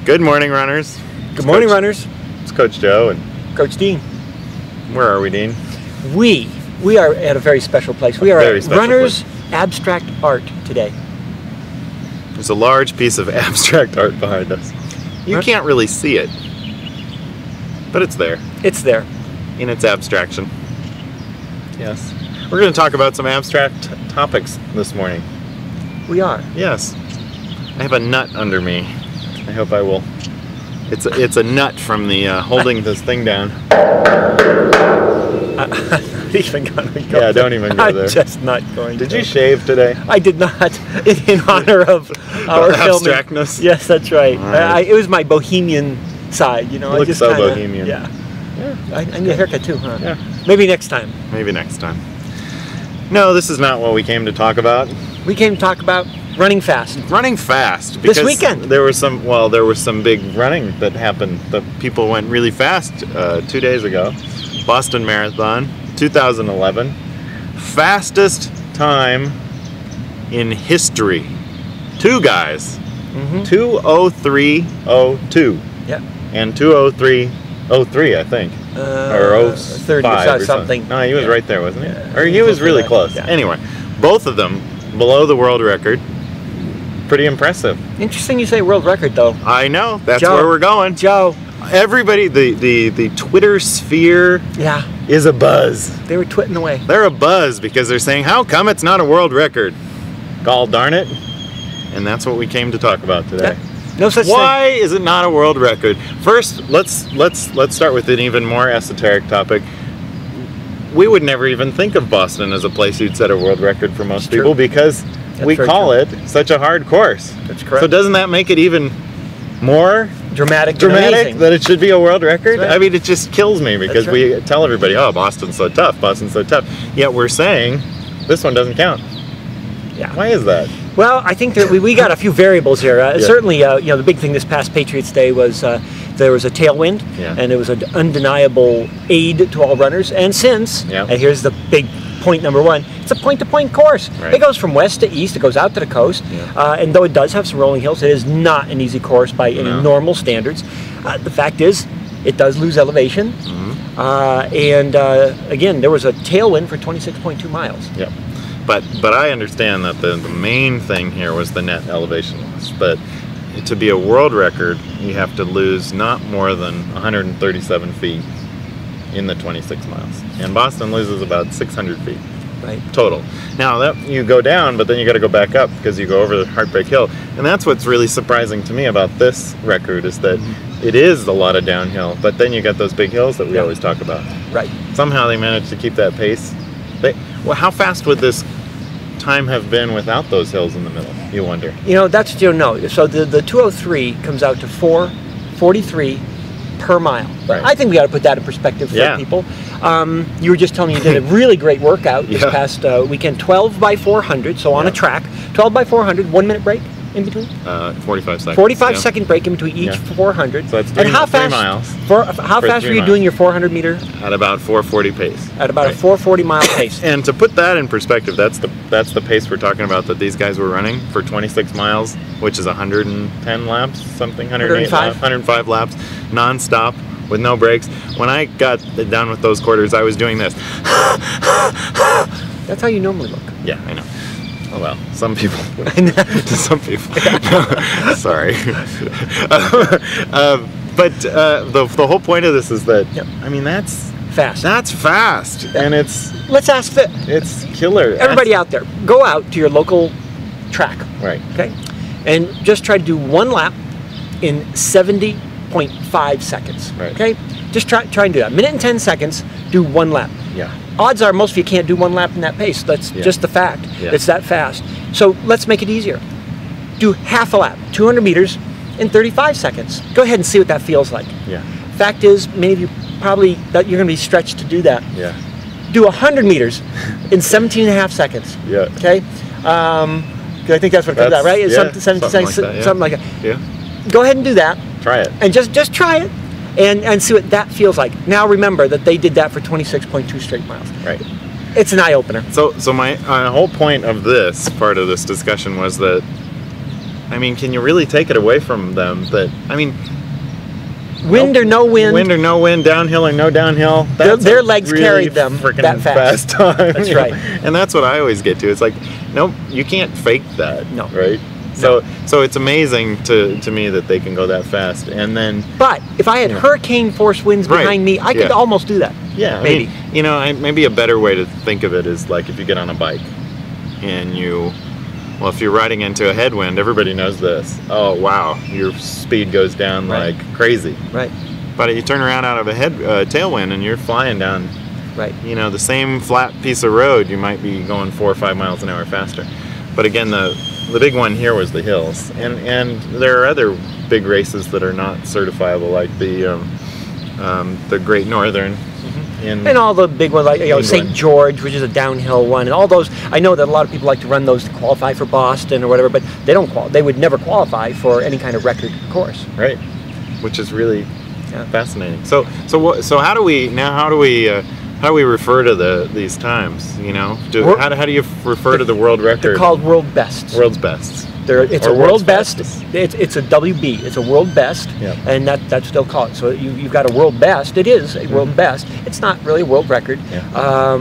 Good morning, runners. Good morning, runners. It's Coach Joe and Coach Dean. Where are we, Dean? We are at a very special place. We are at Runners Abstract Art today. There's a large piece of abstract art behind us. You can't really see it, but it's there. It's there. In its abstraction. Yes. We're going to talk about some abstract topics this morning. We are. Yes. I have a nut under me. I hope I will. It's a nut from the holding this thing down. I'm not even going to go Yeah, don't even go there. I'm just not going to. Did you shave today? I did not, in honor of our abstractness. Filming. Yes, that's right. Right. It was my bohemian side, you know. You look I just so kinda, bohemian. Yeah. I need a haircut too, huh? Yeah. Maybe next time. Maybe next time. No, this is not what we came to talk about. We came to talk about running fast. Running fast. This weekend. There was some big running that happened. The people went really fast 2 days ago. Boston Marathon, 2011. Fastest time in history. Two guys. 2:03:02. Yeah. And 2:03:03, I think. Or 30 05 or something. No, he was right there, wasn't he? Yeah. Or he was really close. Yeah. Anyway, both of them below the world record. Pretty impressive. Interesting you say world record, though. I know. That's Joe, where we're going. Joe. Everybody, the Twitter sphere Yeah. is a buzz. They were twitting away. They're a buzz because they're saying, how come it's not a world record? Gall darn it. And that's what we came to talk about today. No such thing. Why is it not a world record? First, let's start with an even more esoteric topic. We would never even think of Boston as a place you'd set a world record for most people because we call it such a hard course. That's correct. So doesn't that make it even more dramatic that it should be a world record? Right. I mean, it just kills me because we tell everybody, oh, Boston's so tough, Boston's so tough. Yet we're saying this one doesn't count. Yeah. Why is that? Well, I think that we got a few variables here. Certainly, the big thing this past Patriots Day was there was a tailwind, and it was an undeniable aid to all runners. And since, and here's the big point number one, it's a point-to-point course. Right. It goes from west to east. It goes out to the coast. And though it does have some rolling hills, it is not an easy course by any normal standards. The fact is, it does lose elevation. Again, there was a tailwind for 26.2 miles. Yep. But I understand that the main thing here was the net elevation loss. But to be a world record, you have to lose not more than 137 feet in the 26 miles. And Boston loses about 600 feet total. Now, that you go down, but then you got to go back up because you go over the Heartbreak Hill. And that's what's really surprising to me about this record is that it is a lot of downhill, but then you got those big hills that we always talk about. Right. Somehow they managed to keep that pace. Well, how fast would this time have been without those hills in the middle, you wonder? You know, that's what you don't know. So the 203 comes out to 4:43 per mile. But I think we got to put that in perspective for people. You were just telling me you did a really great workout this past weekend, 12 by 400, so on a track, 12 by 400, 1 minute break in between? 45 seconds. 45 second break in between each 400. So that's 3 miles. How For fast 3 were you miles. doing your 400 meter? At about 4:40 pace. At about a 4:40 mile pace. And to put that in perspective, that's the pace we're talking about that these guys were running for 26 miles, which is 110 laps, something, 105 laps, non-stop with no breaks. When I got down with those quarters, I was doing this. That's how you normally look. Yeah, I know. Oh well, some people. Some people. Sorry. But the whole point of this is that I mean that's fast. That's fast, and it's. Let's ask that. It's killer. Everybody out there, go out to your local track. Right. Okay, and just try to do one lap in 70.5 seconds. Right. Okay, just try and do that. Minute and 10 seconds. Do one lap. Yeah. Odds are most of you can't do one lap in that pace. That's just the fact. It's that fast. So let's make it easier. Do half a lap, 200 meters, in 35 seconds. Go ahead and see what that feels like. Yeah. Fact is, many of you probably that you're going to be stretched to do that. Yeah. Do 100 meters in 17 and a half seconds. Yeah. Okay. I think that's what it comes out, right? Something like that. Yeah. Go ahead and do that. Try it. And just try it. And see what that feels like. Now remember that they did that for 26.2 straight miles. Right. It's an eye-opener. So my whole point of this part of this discussion was that I mean, can you really take it away from them? That, I mean, wind or no wind, downhill or no downhill, their legs really carried them that fast time. That's right. And that's what I always get to. It's like, nope, you can't fake that. No. Right? So it's amazing to me that they can go that fast. And then, but if I had hurricane force winds behind me, I could almost do that. Yeah, maybe. I mean, you know, maybe a better way to think of it is like if you get on a bike and well, if you're riding into a headwind, everybody knows this. Oh wow, your speed goes down like crazy. Right. But you turn around out of a tailwind and you're flying down. Right. You know, the same flat piece of road, you might be going 4 or 5 miles an hour faster. But again, the big one here was the hills, and there are other big races that are not certifiable, like the Great Northern. And all the big ones, like St. George, which is a downhill one, and all those. I know that a lot of people like to run those to qualify for Boston or whatever, but they don't they would never qualify for any kind of record course. Right, which is really fascinating. So how do we refer to these times? You know, how do you refer to the world record? They're called world bests. World's bests. It's a world best. It's a WB. It's a world best, and that's what they'll call it. So you've got a world best. It is a world best. It's not really a world record. There are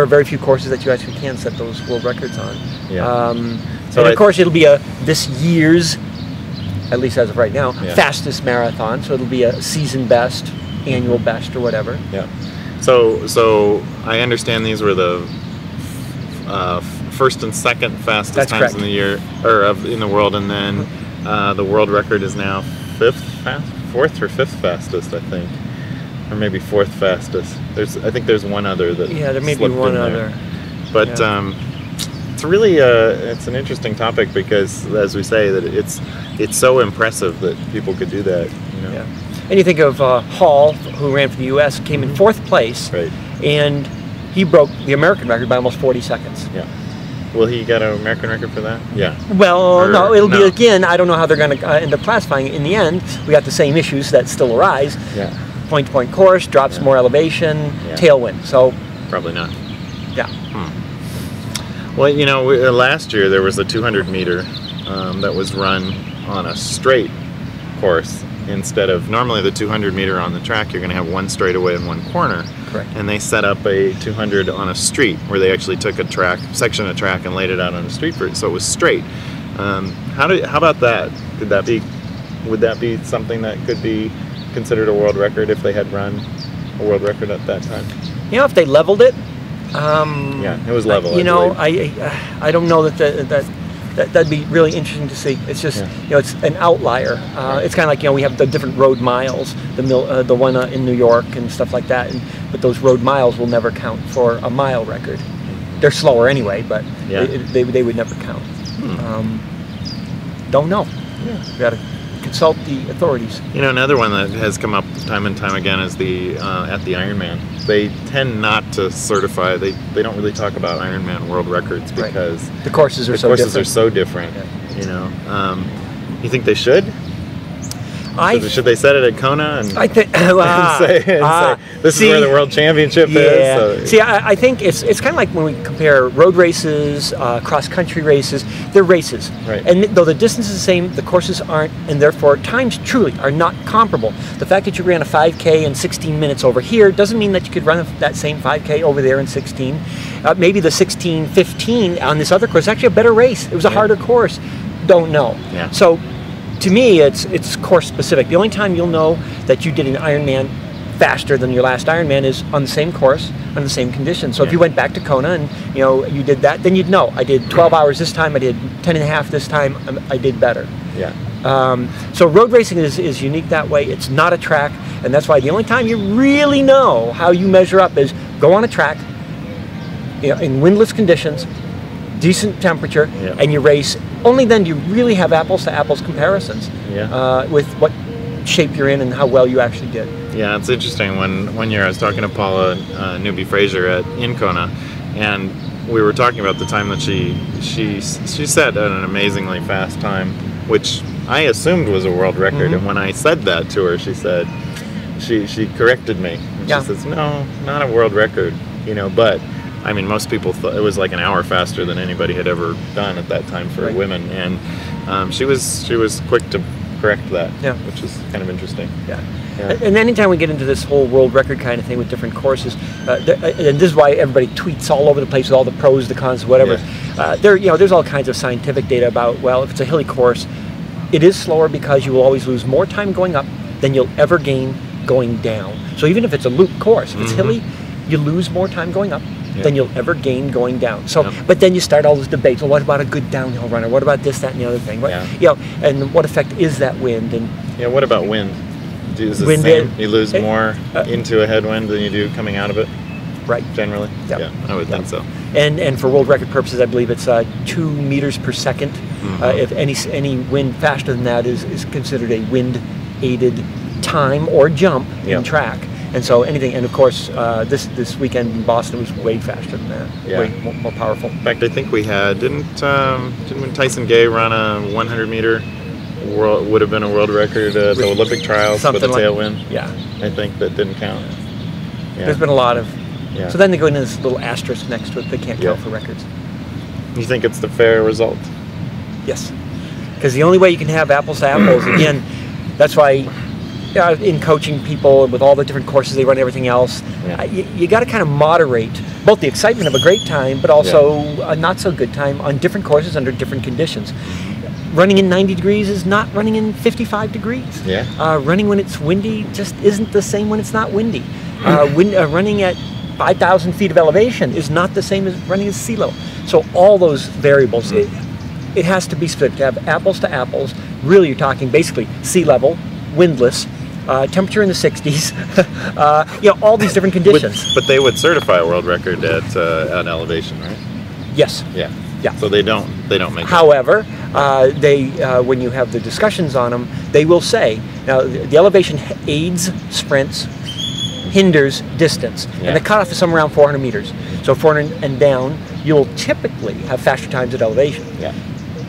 very few courses that you actually can set those world records on. So of course it'll be this year's, at least as of right now, fastest marathon. So it'll be a season best, annual best, or whatever. Yeah. So I understand these were the first and second fastest times in the year, or in the world, and then the world record is now fourth or fifth fastest, I think, or maybe fourth fastest. I think there's one other that there may be one other, but it's really it's an interesting topic because, as we say, that it's so impressive that people could do that. You know? And you think of Hall, who ran for the U.S., came in fourth place, and he broke the American record by almost 40 seconds. Yeah. Will he get an American record for that? Yeah. Well, no, it'll be again. I don't know how they're going to end up classifying it. In the end, we got the same issues that still arise. Yeah. Point-to-point course, drops more elevation, tailwind. So probably not. Yeah. Well, you know, last year there was a 200 meter that was run on a straight course. Instead of normally the 200 meter on the track, you're going to have one straightaway and one corner. Correct. And they set up a 200 on a street where they actually took a section of track and laid it out on a street for it, so it was straight. How about that? Would that be something that could be considered a world record if they had run a world record at that time? You know, if they leveled it. It was level. You know, I don't know that'd be really interesting to see. It's just you know, it's an outlier. It's kind of like, you know, we have the different road miles, the one in New York and stuff like that. But those road miles will never count for a mile record. They're slower anyway, but they would never count. Don't know. We got to consult the authorities. You know, another one that has come up time and time again is the at the Ironman. They tend not to certify. They don't really talk about Ironman world records because the courses are so different. You know, you think they should? Should they set it at Kona and, I think, say this is where the world championship is? So. See, I think it's kind of like when we compare road races, cross-country races. They're races, and though the distance is the same, the courses aren't, and therefore times truly are not comparable. The fact that you ran a 5K in 16 minutes over here doesn't mean that you could run that same 5K over there in 16. Maybe the 16:15 on this other course is actually a better race. It was a harder course. Don't know. So. To me, it's course specific. The only time you'll know that you did an Ironman faster than your last Ironman is on the same course, under the same conditions. So if you went back to Kona and you did that, then you'd know. I did 12 hours this time. I did 10 and a half this time. I did better. So road racing is unique that way. It's not a track, and that's why the only time you really know how you measure up is go on a track, in windless conditions, decent temperature, and you race. Only then do you really have apples to apples comparisons with what shape you're in and how well you actually did. Yeah, it's interesting. One year I was talking to Paula Newby-Fraser in Kona, and we were talking about the time that she set an amazingly fast time, which I assumed was a world record. And when I said that to her, she said, she corrected me. And she says, no, not a world record, but I mean, most people thought it was like an hour faster than anybody had ever done at that time for women, and she was quick to correct that, which is kind of interesting. Yeah. And anytime we get into this whole world record kind of thing with different courses, and this is why everybody tweets all over the place with all the pros, the cons, whatever. There's all kinds of scientific data about, well, if it's a hilly course, it is slower because you will always lose more time going up than you'll ever gain going down. So even if it's a loop course, if it's hilly, you lose more time going up than you'll ever gain going down. So, but then you start all those debates. Well, what about a good downhill runner? What about this, that, and the other thing? What, and what effect is that wind? And what about wind? Is the same? You lose more into a headwind than you do coming out of it. Right. Generally. Yeah, I would think so. And for world record purposes, I believe it's 2 meters per second. If any wind faster than that is considered a wind-aided time or jump in track. And so anything, and of course, this weekend in Boston was way faster than that, way more powerful. In fact, I think we had, didn't Tyson Gay run a 100 meter, would have been a world record at the Olympic trials with a tailwind? I think that didn't count. There's been a lot of, so then they go into this little asterisk next to it, they can't count for records. You think it's the fair result? Yes, because the only way you can have apples to apples, again, that's why in coaching people with all the different courses they run, everything else, you got to kind of moderate both the excitement of a great time, but also a not so good time on different courses under different conditions. Running in 90 degrees is not running in 55 degrees. Running when it's windy just isn't the same when it's not windy. Running at 5,000 feet of elevation is not the same as running at sea level. So all those variables, it has to be split to have apples to apples. Really, you're talking basically sea level, windless, temperature in the 60s, all these different conditions. But they would certify a world record at elevation, right? Yes. Yeah. So they don't make. However, when you have the discussions on them, they will say now the elevation aids sprints, hinders distance, and the cutoff is somewhere around 400 meters. So 400 and down, you'll typically have faster times at elevation.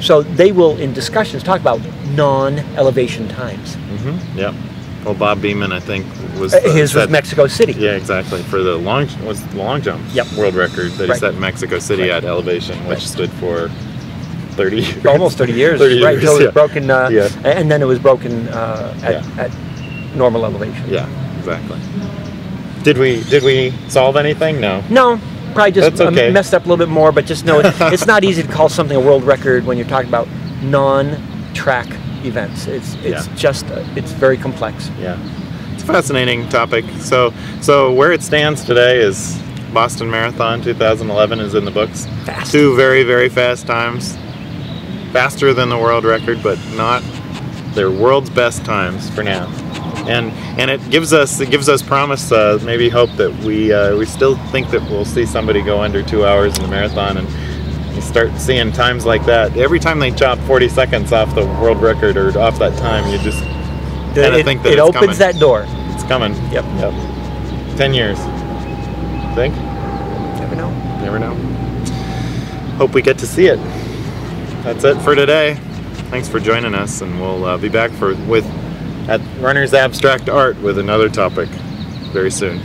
So they will, in discussions, talk about non-elevation times. Well, Bob Beeman, I think, was his was Mexico City. Yeah, exactly. For the long jump world record that he set in Mexico City at elevation, which stood for 30 years. Almost 30 years. 30 years, right? Until it was broken, and then it was broken at normal elevation. Yeah, exactly. Did we solve anything? No. No. Probably just messed up a little bit more, but just know it's not easy to call something a world record when you're talking about non-track events. It's just it's very complex. It's a fascinating topic. So where it stands today is Boston Marathon 2011 is in the books. Fast. 2 very, very fast times, faster than the world record, but not their world's best times for now. And it gives us promise, maybe hope that we still think that we'll see somebody go under 2 hours in the marathon, and you start seeing times like that. Every time they chop 40 seconds off the world record or off that time, you just kind of think that it it's opens coming. That door. It's coming. Yep. 10 years. Think? Never know. Never know. Hope we get to see it. That's it for today. Thanks for joining us, and we'll be back at Runner's Abstract Art with another topic very soon.